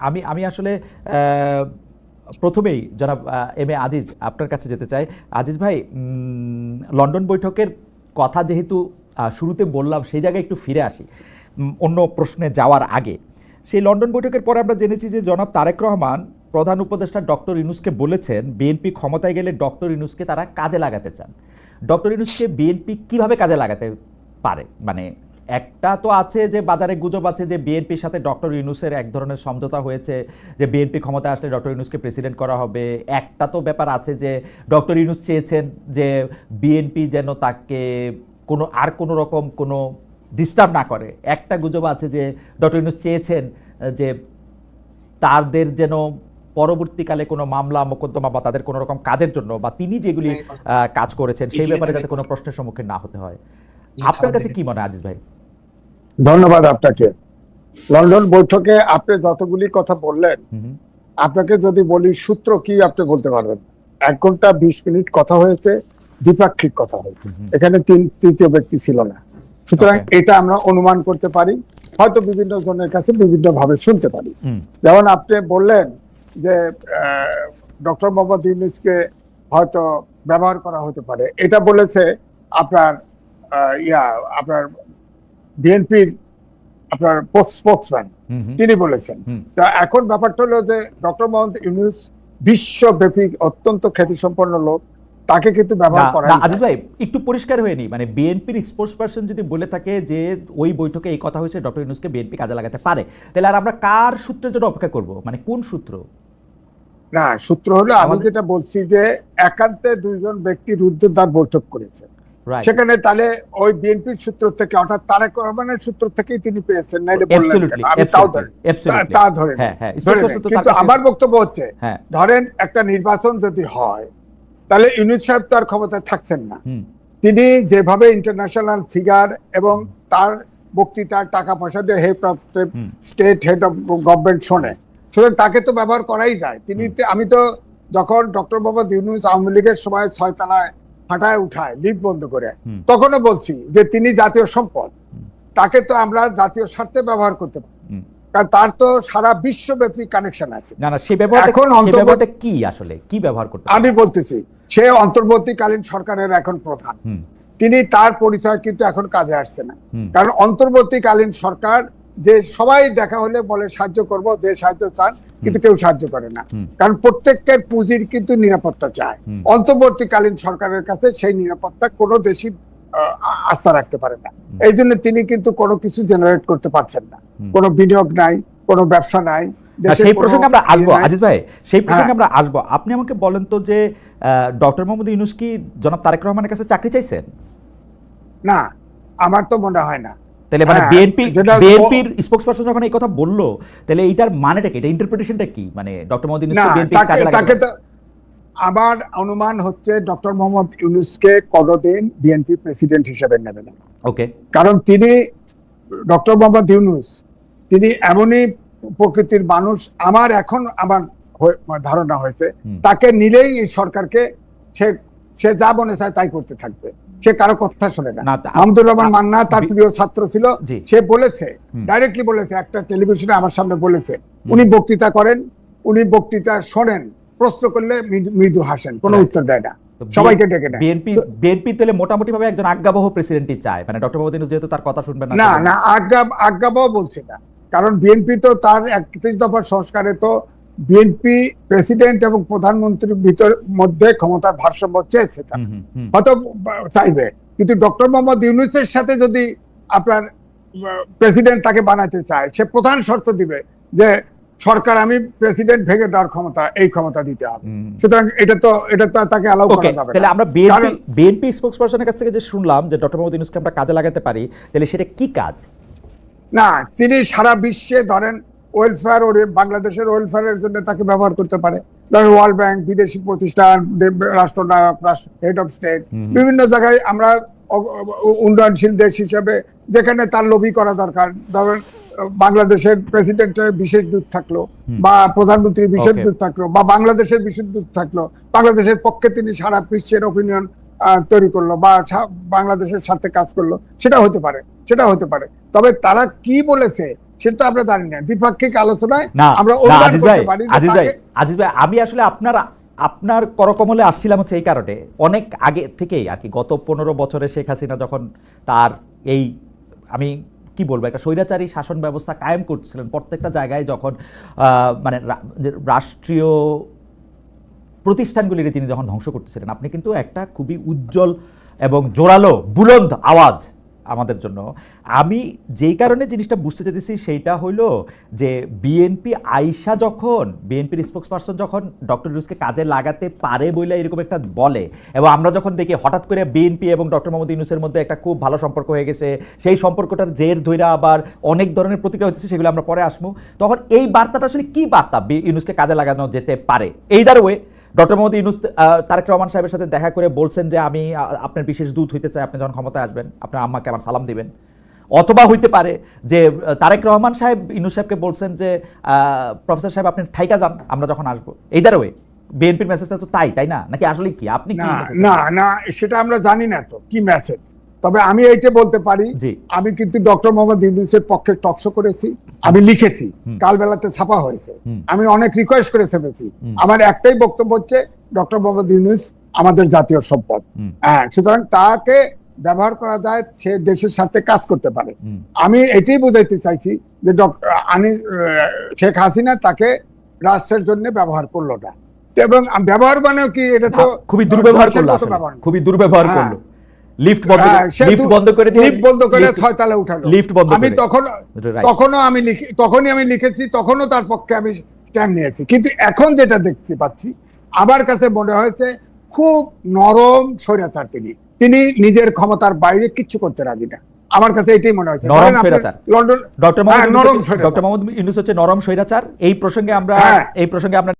আমি আমি আসলে প্রথমেই যারা এম এ আজিজ আপনার কাছে যেতে চাই। আজিজ ভাই, লন্ডন বৈঠকের কথা যেহেতু শুরুতে বললাম, সেই জায়গায় একটু ফিরে আসি অন্য প্রশ্নে যাওয়ার আগে। সেই লন্ডন বৈঠকের পরে আমরা জেনেছি যে জনাব তারেক রহমান প্রধান উপদেষ্টা ডক্টর ইউনূসকে বলেছেন বিএনপি ক্ষমতায় গেলে ডক্টর ইউনূসকে তারা কাজে লাগাতে চান। ডক্টর ইউনূসকে বিএনপি কিভাবে কাজে লাগাতে পারে? মানে একটা তো আছে যে বাজারে গুজব আছে যে বিএনপির সাথে ডক্টর ইউনূসের এক ধরনের সমঝোতা হয়েছে, যে বিএনপি ক্ষমতায় আসলে ডক্টর ইউনূসকে প্রেসিডেন্ট করা হবে। একটা তো ব্যাপার আছে যে ডক্টর ইউনূস চেয়েছেন যে বিএনপি যেন তাকে কোনো রকম কোনো ডিস্টার্ব না করে। একটা গুজব আছে যে ডক্টর ইউনূস চেয়েছেন যে তাদের যেন পরবর্তীকালে কোনো মামলা মোকদ্দমা বা তাদের কোনো রকম কাজের জন্য বা তিনি যেগুলি কাজ করেছেন সেই ব্যাপারে যাতে কোনো প্রশ্নের সম্মুখীন না হতে হয়। আপনার কাছে কি মনে হয় আজিজ ভাই? ধন্যবাদ আপনাকে। লন্ডন বৈঠকে আপনি যতগুলি কথা বললেন, আপনাকে যদি বলি সূত্র কি আপনি বলতে পারবেন। 1 ঘন্টা 20 মিনিট কথা হয়েছে, দ্বিপাক্ষিক কথা হয়েছে, এখানে তৃতীয় ব্যক্তি ছিল না। সুতরাং এটা আমরা অনুমান করতে পারি, হয়তো বিভিন্ন জনের কাছে বিভিন্ন ভাবে শুনতে পারি। যেমন আপনি বললেন যে ডক্টর মোহাম্মদ ইউনূসকে হয়তো ব্যবহার করা হতে পারে, এটা বলেছে আপনার আপনার বিএনপির আপনার স্পোকসম্যান, তিনি বলেছেন। তা এখন ব্যাপারটা হলো যে ডক্টর মোহাম্মদ ইউনূস বিশ্বব্যাপী অত্যন্ত খ্যাতিসম্পন্ন লোক, তাকে কিন্তু ব্যবহার করা যায়। আজিজ ভাই একটু পরিষ্কার হয়ে নি, মানে বিএনপির স্পোকসপারসন যদি বলে থাকে যে ওই বৈঠকে এই কথা হয়েছে ডক্টর ইউনূসকে বিএনপি কাজে লাগাতে পারে, তাহলে আর আমরা কার সূত্রের জন্য অপেক্ষা করব? মানে কোন সূত্র? না, সূত্র হলো আমি যেটা বলছি যে একান্তে 2 জন ব্যক্তি রুদ্ধদ্বার বৈঠক করেছে, সেখানে তাহলে ওই বিএনপির সূত্র থেকে অর্থাৎ তারেক রহমানের সূত্র থেকেই তিনি পেয়েছেন, নাইলে বললেন আমি তাও ধরে তা ধরে। কিন্তু আমার বক্তব্য হচ্ছে ধরেন একটা নির্বাচন যদি হয় তাহলে ইউনূস সাহেব তার ক্ষমতায় থাকছেন না। তিনি যেভাবে ইন্টারন্যাশনাল ফিগার এবং তার বক্তৃতার টাকা পয়সা দিয়ে head of state, head of government শোনে, সুতরাং তাকে তো ব্যবহার করাই যায়। তিনি আমি তো যখন ডক্টর মোহাম্মদ ইউনূস আওয়ামী লীগের সময় 6 তলায় হাঁটায় উঠায় লিফট বন্ধ করে, তখনও বলছি যে তিনি জাতীয় সম্পদ, তাকে তো আমরা জাতীয় স্বার্থে ব্যবহার করতে পারি, কারণ তার তো সারা বিশ্বব্যাপী কানেকশন আছে। এখন অন্তর্বর্তী কি আসলে কি ব্যবহার করতে আমি বলতেছি, সে অন্তর্বর্তীকালীন সরকারের এখন প্রধান, তিনি তার পরিচয় কিন্তু এখন কাজে আসছে না। কারণ অন্তর্বর্তীকালীন সরকার যে সবাই দেখা হলে বলে সাহায্য করব, যে সাহায্য চান, কিন্তু কেউ সাহায্য করে না, কারণ প্রত্যেকের পুঁজির কিন্তু নিরাপত্তা চায়। অন্তর্বর্তীকালীন সরকারের কাছে সেই নিরাপত্তা কোনো দেশই আস্থা রাখতে পারে না। এই জন্য তিনি কিন্তু কোনো কিছু জেনারেট করতে পারছেন না, কোনো বিনিয়োগ নাই, কোনো ব্যবসা নাই। সেই প্রসঙ্গে আমরা আসবো আজিজ ভাই, সেই প্রসঙ্গে আমরা আসবো। আপনি আমাকে বলেন তো যে ডক্টর মোহাম্মদ ইউনূস কি জনাব তারেক রহমানের কাছে চাকরি চাইছেন? না, আমার তো মনে হয় না। তাহলে মানে বিএনপির স্পোকসপারসন যখন এই কথা বললো, তাহলে এইটার মানেটা কি, এটা ইন্টারপ্রিটেশনটা কি? মানে ডক্টর মোহাম্মদ ইউনূস বিএনপি কাজে লাগাতে, আমার অনুমান হচ্ছে ডক্টর মোহাম্মদ ইউনূসকে কোনদিন বিএনপি প্রেসিডেন্ট হিসেবে নেবে না। ওকে, কারণ তিনি ডক্টর মোহাম্মদ ইউনূস তিনি এমনই প্রকৃতির মানুষ, আমার ধারণা হয়েছে তাকে নিলেই এই সরকারকে সে যা মনে চায় তাই করতে থাকবে, সে কারো কথা শোনে না। মাহমুদুর রহমান মান্না তার প্রিয় ছাত্র ছিল, সে বলেছে, ডাইরেক্টলি বলেছে, একটা টেলিভিশনে আমার সামনে বলেছে, উনি বক্তৃতা করেন, উনি বক্তৃতা শোনেন, প্রশ্ন করলে মৃদু হাসেন, কোনো উত্তর দেয় না, সবাইকে ডেকে নেয়। বিএনপি তাহলে মোটামুটি ভাবে একজন আজ্ঞাবহ প্রেসিডেন্টই চায়, মানে ডক্টর মোহাম্মদ ইউনূস যেহেতু তার কথা শুনবেন না। না, আজ্ঞাবহ বলছে না, কারণ বিএনপি তো তার 31 দফা সংস্কারে তো বিএনপি প্রেসিডেন্ট এবং প্রধানমন্ত্রীর মধ্যে ক্ষমতার ভারসাম্য চেয়েছে, হয়তো চাইবে, কিন্তু ডক্টর মোহাম্মদ ইউনূসের সাথে যদি আপনার প্রেসিডেন্ট তাকে বানাতে চায়, সে প্রধান শর্ত দিবে যে সরকার আমি প্রেসিডেন্ট ভেঙে দেওয়ার ক্ষমতা, এই ক্ষমতা দিতে হবে। সুতরাং এটা তো তাকে অ্যালাউ করা যাবে না। তাহলে আমরা বিএনপি স্পোকসপারসনের কাছ থেকে যে শুনলাম যে ডক্টর মোহাম্মদ ইউনূসকে আমরা কাজে লাগাতে পারি, তাহলে সেটা কি কাজ? না, তিনি সারা বিশ্বে ধরেন ওয়েলফেয়ার, বাংলাদেশের ওয়েলফেয়ারের জন্য তাকে ব্যবহার করতে পারে। ধরেন ওয়ার্ল্ড ব্যাংক, বিদেশি প্রতিষ্ঠান, রাষ্ট্রনায়ক, হেড অফ স্টেট, বিভিন্ন জায়গায় আমরা উন্নয়নশীল দেশ হিসেবে যেখানে তার লবি করা দরকার, ধরেন বাংলাদেশের প্রেসিডেন্টের বিশেষ দূত থাকলো বা প্রধানমন্ত্রীর বিশেষ দূত থাকলো বা বাংলাদেশের বিশেষ দূত থাকলো, বাংলাদেশের পক্ষে তিনি সারা বিশ্বের ওপিনিয়ন তৈরি করলো বা বাংলাদেশের স্বার্থে কাজ করলো, সেটা হতে পারে। তবে তারা কি বলেছে সেটা তো আমরা জানি না। দ্বিপাক্ষিক আলোচনায় না আমরা না, অনুমান আজিজ করতে ভাই, পারি যে আজিজ ভাই, তাকে- আজিজ ভাই, আমি আসলে আপনার করকমলে আসছিলাম হচ্ছে এই কারণে, অনেক আগে থেকেই আর কি, গত 15 বছরে শেখ হাসিনা যখন তার এই, আমি কি বলবো, একটা স্বৈরাচারী শাসন ব্যবস্থা কায়েম করছিলেন প্রত্যেকটা জায়গায়, যখন মানে যে রাষ্ট্রীয় প্রতিষ্ঠানগুলির তিনি যখন ধ্বংস করতেছিলেন, আপনি কিন্তু একটা খুবই উজ্জ্বল এবং জোরালো বুলন্দ আওয়াজ আমাদের জন্য। আমি যেই কারণে জিনিসটা বুঝতে চাইতেছি সেইটা হইলো যে বিএনপি আইসা যখন, বিএনপির স্পোক্সপারসন যখন ডক্টর ইউনূসকে কাজে লাগাতে পারে বলে এরকম একটা বলে, এবং আমরা যখন দেখি হঠাৎ করে বিএনপি এবং ডক্টর মোহাম্মদ ইউনূসের মধ্যে একটা খুব ভালো সম্পর্ক হয়ে গেছে, সেই সম্পর্কটার জের ধইরা আবার অনেক ধরনের প্রতিক্রিয়া হচ্ছে, সেগুলো আমরা পরে আসবো, তখন এই বার্তাটা আসলে কি বার্তা ইউনূসকে কাজে লাগানো যেতে পারে? Either way doctor Mohammad Yunus Tarek Rahman সাহেবের সাথে দেখা করে বলছেন যে আমি আপনার বিশেষ দূত হইতে চাই, আপনি যখন ক্ষমতায় আসবেন আপনার আম্মাকে আমার সালাম দিবেন। অথবা হইতে পারে যে তারেক রহমান সাহেব ইউনূস সাহেবকে বলছেন যে প্রফেসর সাহেব আপনি ঠাইকা যান আমরা যখন আসবো। এইদার ওয়ে বিএনপির মেসেজটা তো তাই না, নাকি আসলে কি আপনি কি না message না দিচ্ছেন? না, সেটা আমরা জানি না তো কি মেসেজ। তবে আমি এইটা বলতে পারি, জি। আমি কিন্তু ডক্টর মোহাম্মদ ইউনূসের পক্ষে টকশো করেছি, আমি লিখেছি, কালবেলাতে ছাপা হয়েছে, আমি অনেক রিকোয়েস্ট করে ফেলেছি। আমার একটাই বক্তব্য হচ্ছে ডক্টর মোহাম্মদ ইউনূস আমাদের জাতীয় সম্পদ। হ্যাঁ, সুতরাং তাকে ব্যবহার করা যায়, সে দেশের সাথে কাজ করতে পারে। আমি এটাই বুঝাইতে চাইছি যে শেখ হাসিনা তাকে রাষ্ট্রের জন্য ব্যবহার করলো না, এবং ব্যবহার মানেও কি, এটা তো খুবই দুর্ব্যবহার করলো, ধ্বংসের মতো আসলে ব্যবহার। খুবই দুর্ব্যবহার হ্যাঁ। করলো। লিফট বন্ধ হ্যাঁ, সে লিফট বন্ধ করে দিয়ে লিফট বন্ধ করে ছয়তলা উঠালো। লিফট বন্ধ আমি করে। Right. তখনই আমি লিখেছি, তখনও তার পক্ষে আমি স্ট্যান্ড নিয়েছি। কিন্তু এখন যেটা দেখতে পাচ্ছি, আমার কাছে মনে হয়েছে খুব নরম স্বৈরাচার তিনি নিজের ক্ষমতার বাইরে কিচ্ছু করতে রাজি না। আমার কাছে এটাই মনে হয়েছে। নরম স্বৈরাচার। লন্ডন ডক্টর নরম স্বৈরাচার। মোহাম্মদ ইউনূস হচ্ছে নরম স্বৈরাচার। এই প্রসঙ্গে আমরা হ্যাঁ। এই প্রসঙ্গে আমরা